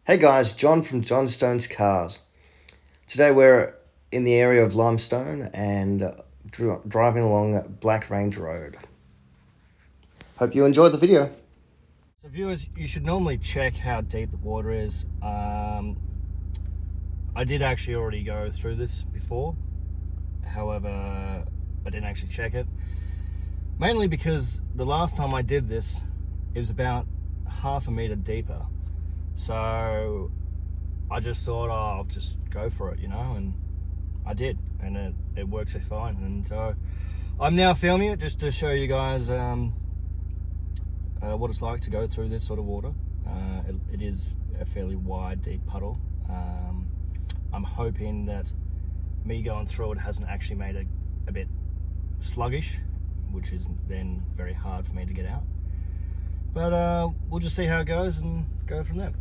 Hey guys, John from Johnstone's Cars. Today we're in the area of Limestone and driving along Black Range Road. Hope you enjoyed the video. So viewers, you should normally check how deep the water is. I did actually already go through this before. However, I didn't actually check it. Mainly because the last time I did this, it was about half a meter deeper. So I just thought, oh, I'll just go for it, and I did, and it works so fine. And so I'm now filming it just to show you guys what it's like to go through this sort of water. It is a fairly wide, deep puddle. I'm hoping that me going through it hasn't actually made it a bit sluggish, which is then very hard for me to get out. But we'll just see how it goes and go from there.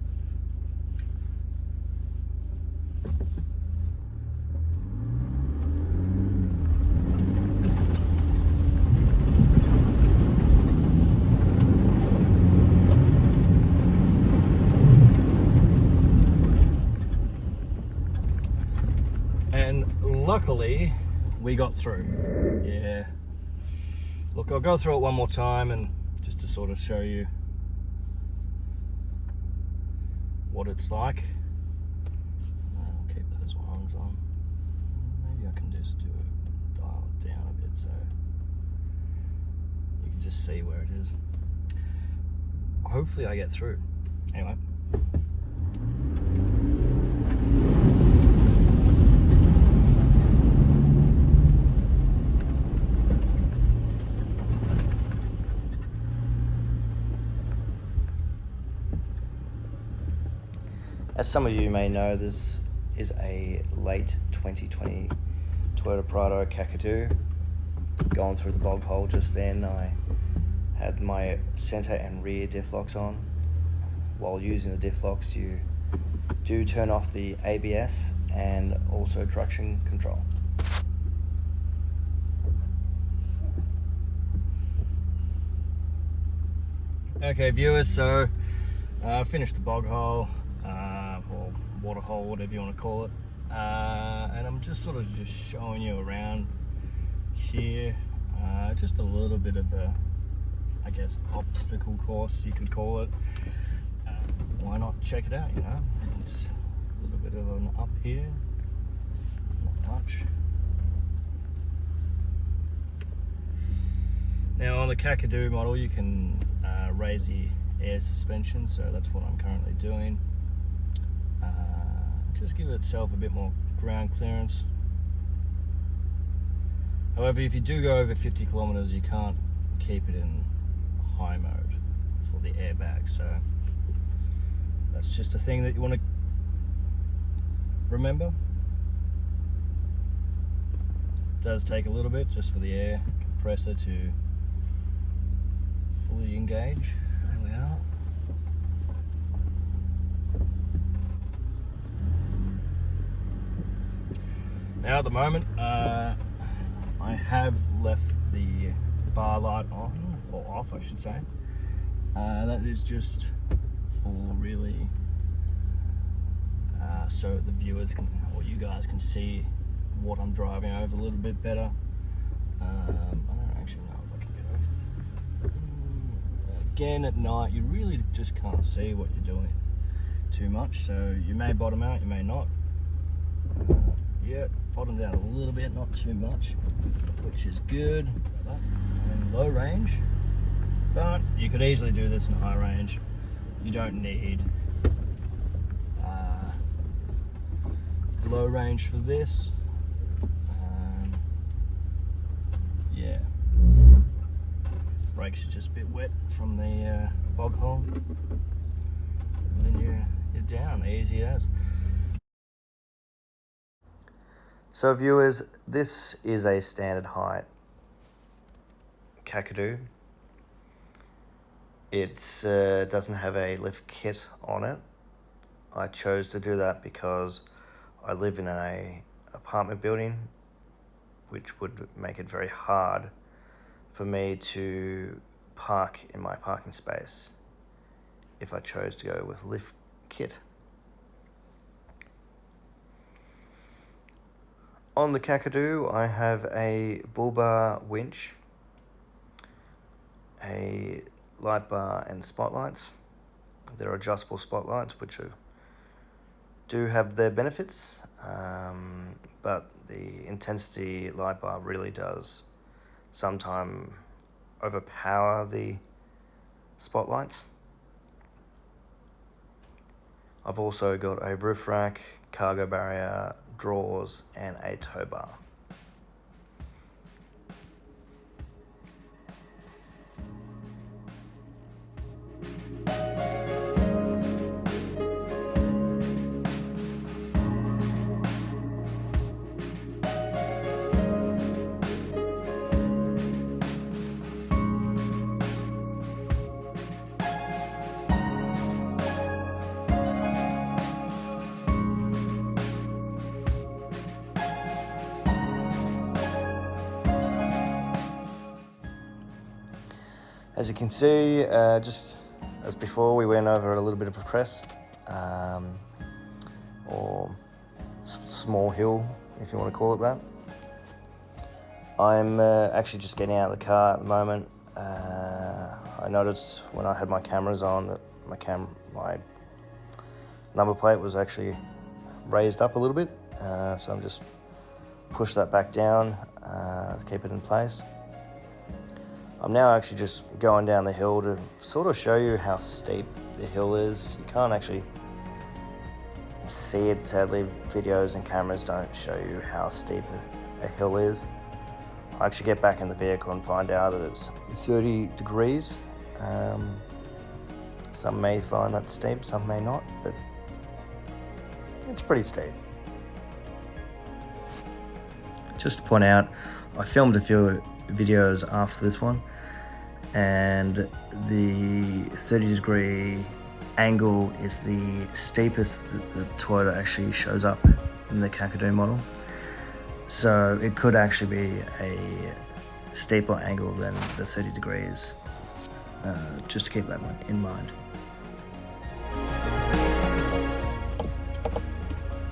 And luckily we got through. Yeah, look, I'll go through it one more time and just to sort of show you what it's like. I'll keep those ones on. Maybe I can just dial it down a bit so you can just see where it is. Hopefully I get through. Anyway. As some of you may know, this is a late 2020 Toyota Prado Kakadu. Going through the bog hole just then, I had my center and rear diff locks on. While using the diff locks, you do turn off the ABS and also traction control. Okay viewers, so I finished the bog hole. Or water hole, whatever you want to call it, and I'm just sort of showing you around here, just a little bit of a, I guess, obstacle course you could call it. Why not check it out? It's a little bit of an up here, not much. Now on the Kakadu model you can raise the air suspension, so that's what I'm currently doing. Just give itself a bit more ground clearance. However, if you do go over 50 kilometers, you can't keep it in high mode for the airbag. So that's just a thing that you want to remember. It does take a little bit just for the air compressor to fully engage. There we are. Now at the moment, I have left the bar light on, or off I should say. That is just for really, so the viewers can, or you guys can see what I'm driving over a little bit better. I don't actually know if I can get over this. Again, at night, you really just can't see what you're doing too much, so you may bottom out, you may not. Yeah, bottomed out a little bit, not too much, which is good. And low range, but you could easily do this in high range. You don't need low range for this. Yeah, brakes are just a bit wet from the bog hole, and then you're down, easy as. So viewers, this is a standard height Kakadu. It doesn't have a lift kit on it. I chose to do that because I live in an apartment building, which would make it very hard for me to park in my parking space if I chose to go with lift kit. On the Kakadu, I have a bull bar winch, a light bar and spotlights. They're adjustable spotlights, which do have their benefits, but the intensity light bar really does sometimes overpower the spotlights. I've also got a roof rack, cargo barrier, drawers, and a tow bar. As you can see, just as before, we went over a little bit of a crest, or small hill, if you want to call it that. I'm actually just getting out of the car at the moment. I noticed when I had my cameras on that my number plate was actually raised up a little bit, so I'm just push that back down to keep it in place. I'm now actually just going down the hill to sort of show you how steep the hill is. You can't actually see it, sadly. Videos and cameras don't show you how steep a hill is. I actually get back in the vehicle and find out that it's 30 degrees. Some may find that steep, some may not, but it's pretty steep. Just to point out, I filmed a few videos after this one, and the 30-degree angle is the steepest that the Toyota actually shows up in the Kakadu model. So it could actually be a steeper angle than the 30 degrees, just to keep that one in mind.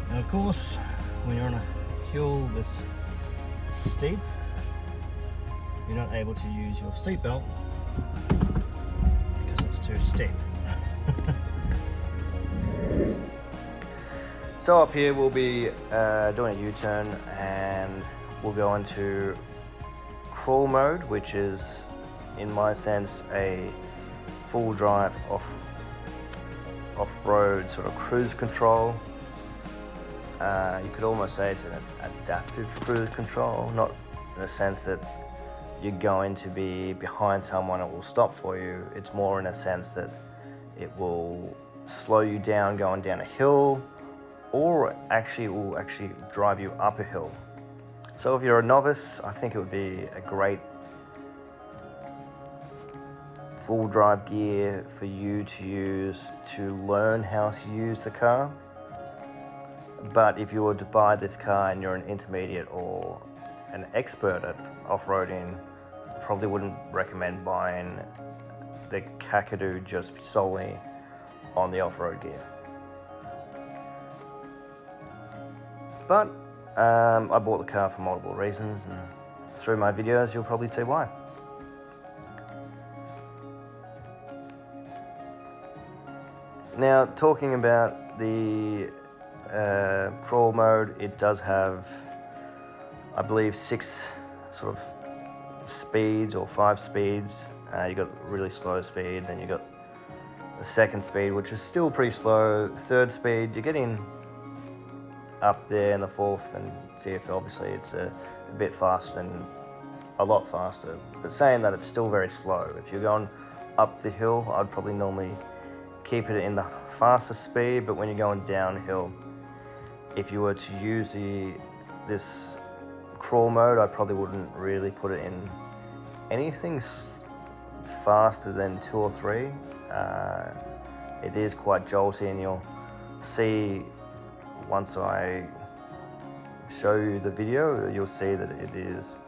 And of course, when you're on a hill this steep, you're not able to use your seatbelt because it's too steep. So up here we'll be doing a U-turn, and we'll go into crawl mode, which is, in my sense, a full drive off-road sort of cruise control. You could almost say it's an adaptive cruise control, not in the sense that you're going to be behind someone that will stop for you. It's more in a sense that it will slow you down going down a hill, or actually will drive you up a hill. So if you're a novice, I think it would be a great full drive gear for you to use to learn how to use the car. But if you were to buy this car and you're an intermediate or an expert at off-roading, probably wouldn't recommend buying the Kakadu just solely on the off-road gear. But I bought the car for multiple reasons, and through my videos you'll probably see why. Now, talking about the crawl mode, it does have, I believe, 6 sort of speeds or 5 speeds. You got really slow speed, then you got the second speed, which is still pretty slow. Third speed, you're getting up there in the fourth and fifth. Obviously, it's a bit faster and a lot faster. But saying that, it's still very slow. If you're going up the hill, I'd probably normally keep it in the faster speed. But when you're going downhill, if you were to use this crawl mode, I probably wouldn't really put it in anything faster than 2 or 3. It is quite jolty, and you'll see once I show you the video, you'll see that it is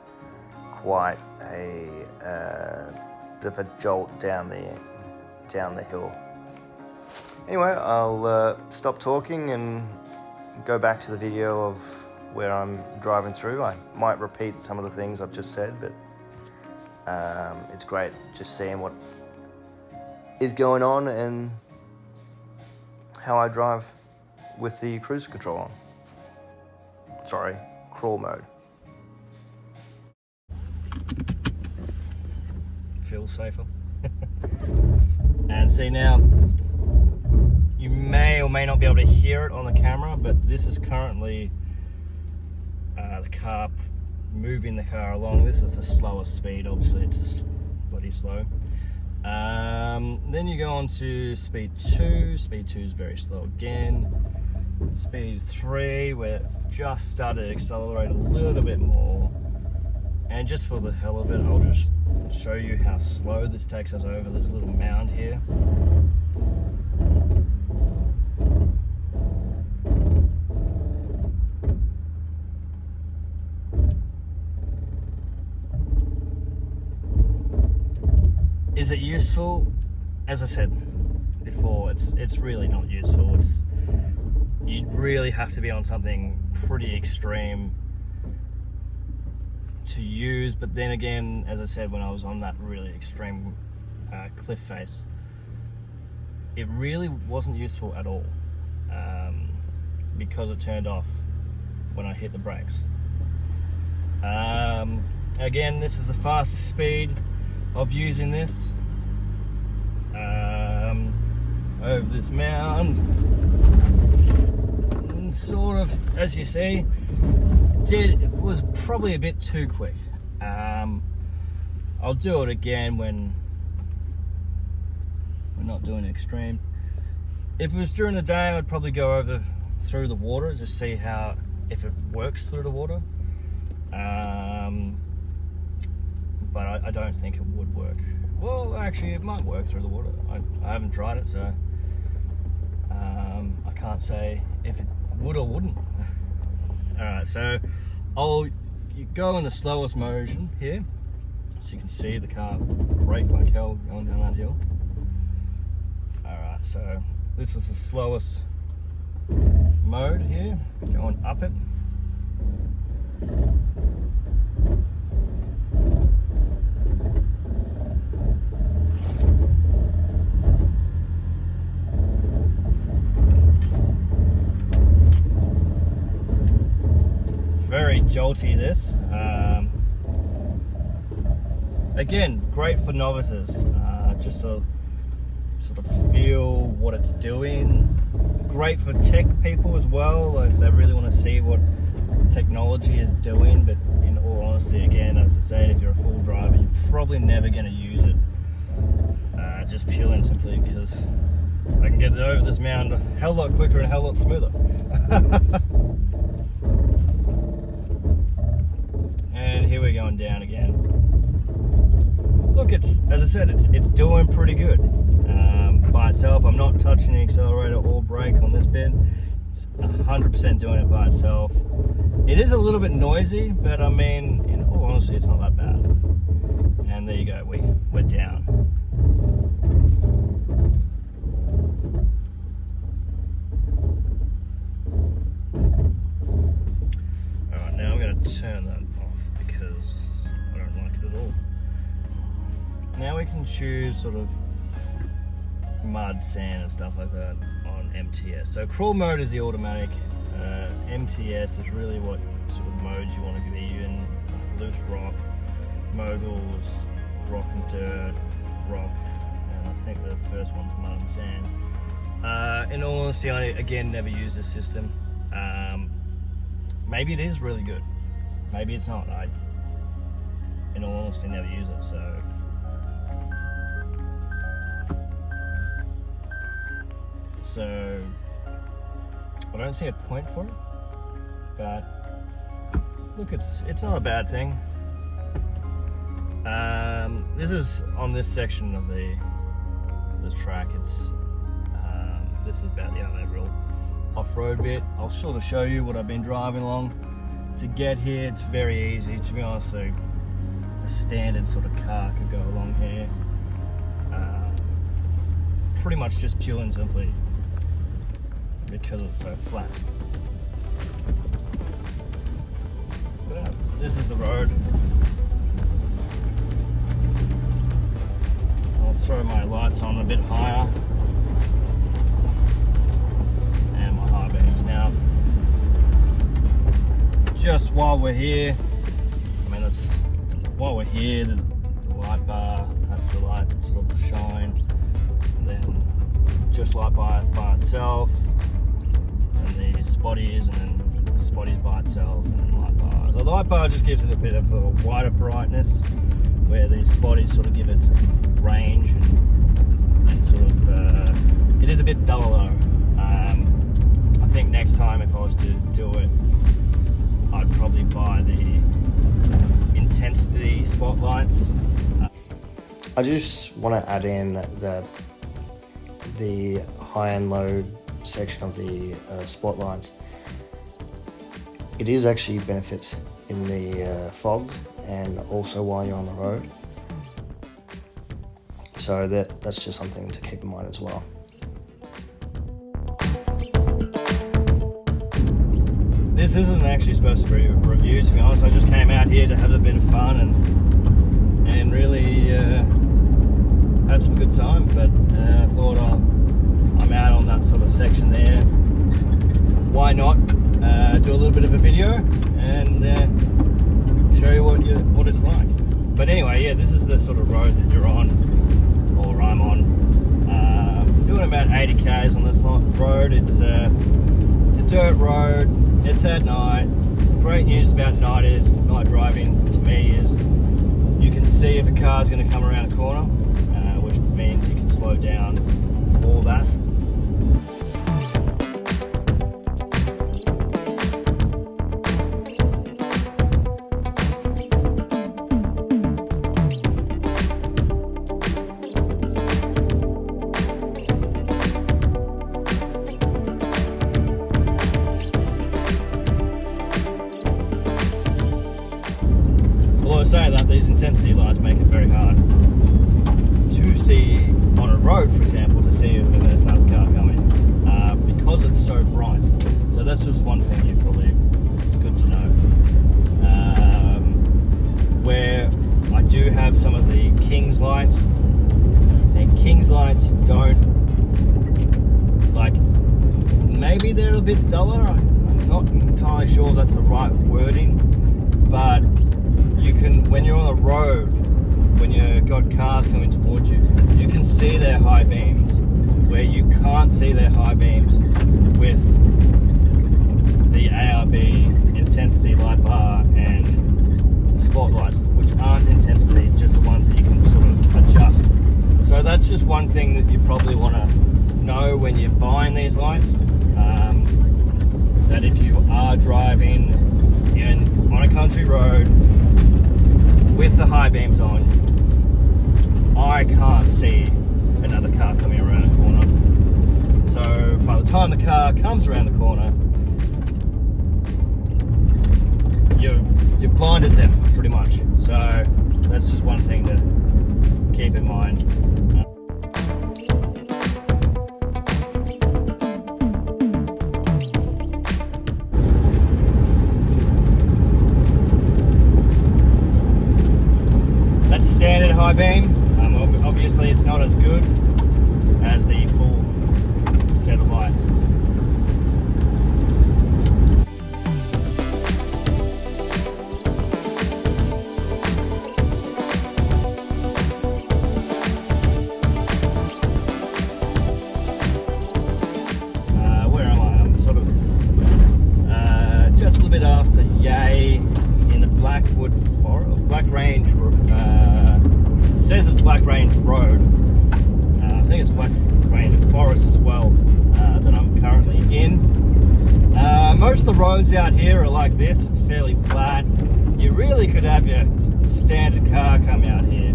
quite a bit of a jolt down the hill. Anyway, I'll stop talking and go back to the video of where I'm driving through. I might repeat some of the things I've just said, but it's great just seeing what is going on and how I drive with the cruise control on. Sorry, crawl mode. Feels safer. And see now, you may or may not be able to hear it on the camera, but this is currently the car moving the car along. This is the slowest speed, obviously it's just bloody slow. Then you go on to speed 2. Speed 2 is very slow again. Speed 3, where it just started to accelerate a little bit more. And just for the hell of it, I'll just show you how slow this takes us over this little mound here. Is it useful? As I said before, it's really not useful. You'd really have to be on something pretty extreme to use, but then again, as I said, when I was on that really extreme cliff face, it really wasn't useful at all, because it turned off when I hit the brakes. Again, this is the fastest speed of using this over this mound, and sort of, as you see, it was probably a bit too quick. I'll do it again when we're not doing extreme. If it was during the day, I'd probably go over through the water, just see if it works through the water. But I don't think it would work. Well, actually, it might work through the water. I haven't tried it, so I can't say if it would or wouldn't. Alright, so you go in the slowest motion here, so you can see the car brakes like hell going down that hill. Alright, so this is the slowest mode here, going up it. Very jolty, this. Again, great for novices, just to sort of feel what it's doing. Great for tech people as well, if they really want to see what technology is doing. But in all honesty, again, as I say, if you're a full driver, you're probably never going to use it, just purely and simply because I can get it over this mound a hell lot quicker and a hell lot smoother. And here we're going down again. Look, as I said, it's doing pretty good by itself. I'm not touching the accelerator or brake on this bit. It's 100% doing it by itself. It is a little bit noisy, but I mean, in all honesty, it's not that bad. And there you go, we're down. Alright, now I'm going to turn that off because I don't like it at all. Now we can choose sort of mud, sand and stuff like that on MTS. So crawl mode is the automatic. MTS is really what sort of modes you want to be in. Loose rock, moguls, rock and dirt, rock, and I think the first one's mud and sand. In all honesty, I again never use this system. Maybe it is really good, maybe it's not. I, in all honesty, never use it, so. So, I don't see a point for it, but look, it's not a bad thing. This is on this section of the track. It's this is about the only real off-road bit. I'll sort of show you what I've been driving along to get here. It's very easy, to be honest. So a standard sort of car could go along here. Pretty much just pure and simply because it's so flat. this is the road. I'll throw my lights on a bit higher. And my high beams. Now, just while we're here, I mean, while we're here, the light bar, that's the light sort of shine. And then just light by itself, and the spotties, and then spotties by itself, and then light bar. The light bar just gives it a bit of a wider brightness, where these spotties sort of give it range and sort of, it is a bit duller though. I think next time if I was to do it, I'd probably buy the intensity spotlights. I just want to add in the high and low section of the spotlights. It is actually benefits in the fog and also while you're on the road. So that's just something to keep in mind as well. This isn't actually supposed to be a review, to be honest. I just came out here to have a bit of fun and really have some good time. But I thought I'm out on that sort of section there. Why not do a little bit of a video and show you what it's like. But anyway, yeah, this is the sort of road that you're on, or I'm on. Doing about 80 k's on this road. It's a dirt road. It's at night. Great news about night driving to me is you can see if a car's going to come around a corner, which means you can slow down for that. Saying that, these intensity lights make it very hard to see on a road, for example, to see if there's another car coming, because it's so bright. So that's just one thing it's good to know. Where I do have some of the King's lights, and King's lights don't, like, maybe they're a bit duller. I'm not entirely sure that's the right wording, but you can, when you're on the road, when you've got cars coming towards you, you can see their high beams, where you can't see their high beams with the ARB intensity light bar and spotlights, which aren't intensity, just the ones that you can sort of adjust. So that's just one thing that you probably want to know when you're buying these lights, that if you are driving on a country road with the high beams on, I can't see another car coming around a corner. So by the time the car comes around the corner, you're blinded them pretty much. So that's just one thing to keep in mind. Standard high beam, obviously it's not as good as the full set of lights. Where am I? I'm sort of just a little bit after Yay in the Black Range. Says it's Black Range Road. I think it's Black Range Forest as well, that I'm currently in. Most of the roads out here are like this. It's fairly flat. You really could have your standard car come out here,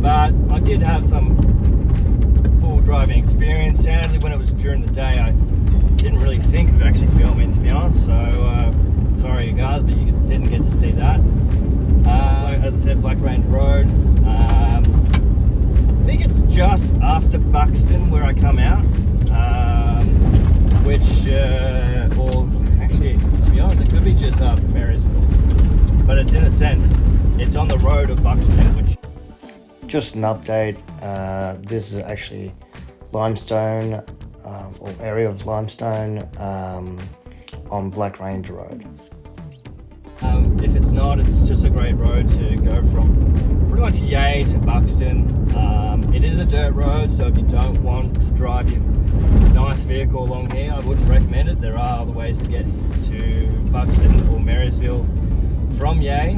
but I did have some full driving experience. Sadly, when it was during the day, I didn't really think of actually filming, to be honest, so sorry you guys, but you didn't get to see that. As I said, Black Range Road. I think it's just after Buxton where I come out, or actually, to be honest, it could be just after Marysville. but it's in a sense, it's on the road of Buxton, which... Just an update, this is actually Limestone, or area of Limestone, on Black Range Road. If it's not, it's just a great road to go from pretty much Yea to Buxton. It is a dirt road, so if you don't want to drive your nice vehicle along here, I wouldn't recommend it. There are other ways to get to Buxton or Marysville from Yea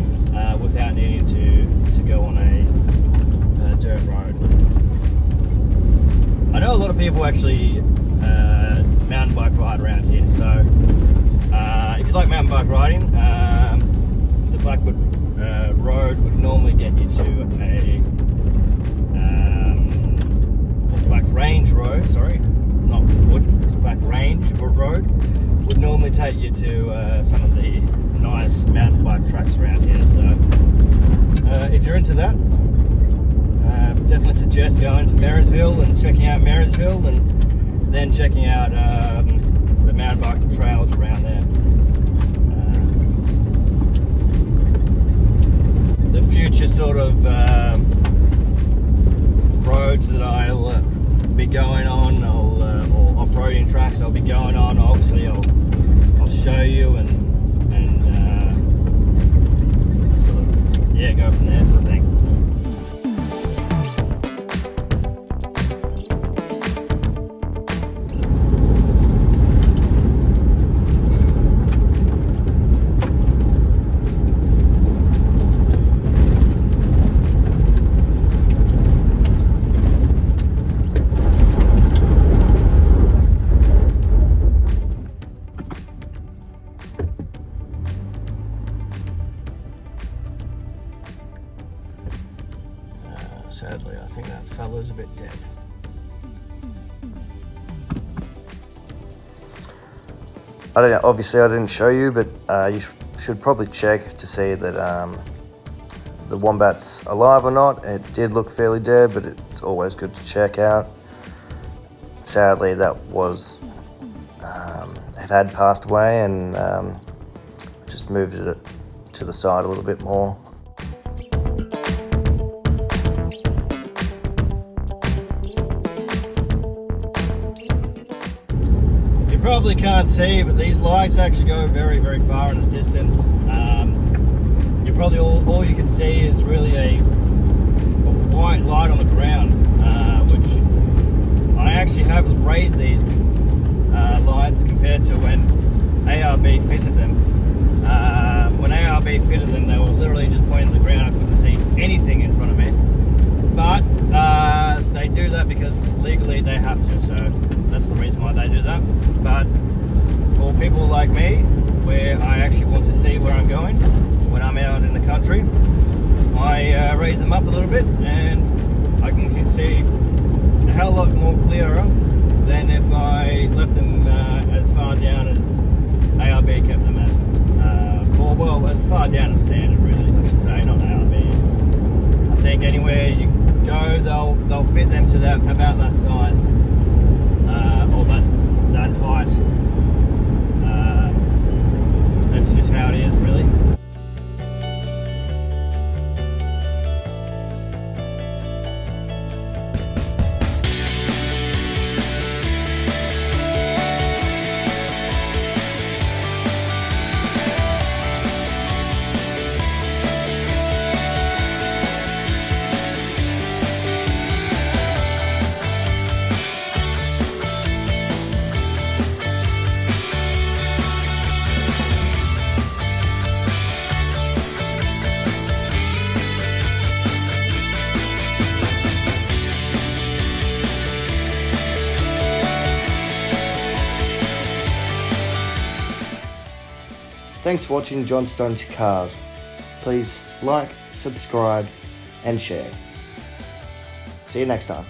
without needing to go on a dirt road. I know a lot of people actually mountain bike ride around here, so if you like mountain bike riding, the Blackwood Road would normally get you to a Black Range Road, sorry, not Wood, it's Black Range Road, would normally take you to some of the nice mountain bike tracks around here. So if you're into that, definitely suggest going to Marysville and checking out Marysville, and then checking out the mountain bike trails around there. The future sort of roads that I'll be going on, or off-roading tracks I'll be going on, obviously I'll show you and sort of, yeah, go from there sort of thing. Sadly, I think that fella's a bit dead. I don't know, obviously I didn't show you, but you should probably check to see that the wombat's alive or not. It did look fairly dead, but it's always good to check out. Sadly, that was, it had passed away, and just moved it to the side a little bit more. Probably can't see, but these lights actually go very, very far in the distance. You probably all you can see is really a white light on the ground, which I actually have raised these lights compared to when ARB fitted them. When ARB fitted them, they were literally just pointing at the ground. I couldn't see anything in front of me. But they do that because legally they have to, so that's the reason why they do that. But for people like me, where I actually want to see where I'm going when I'm out in the country, I raise them up a little bit, and I can see a hell of a lot more clearer than if I left them as far down as ARB kept them at. Well, as far down as standard, really, I should say, not ARB. I think anywhere you go, they'll fit them to that, about that size, or that height. That's just how it is, really. Thanks for watching Johnstone to Cars. Please like, subscribe and share. See you next time.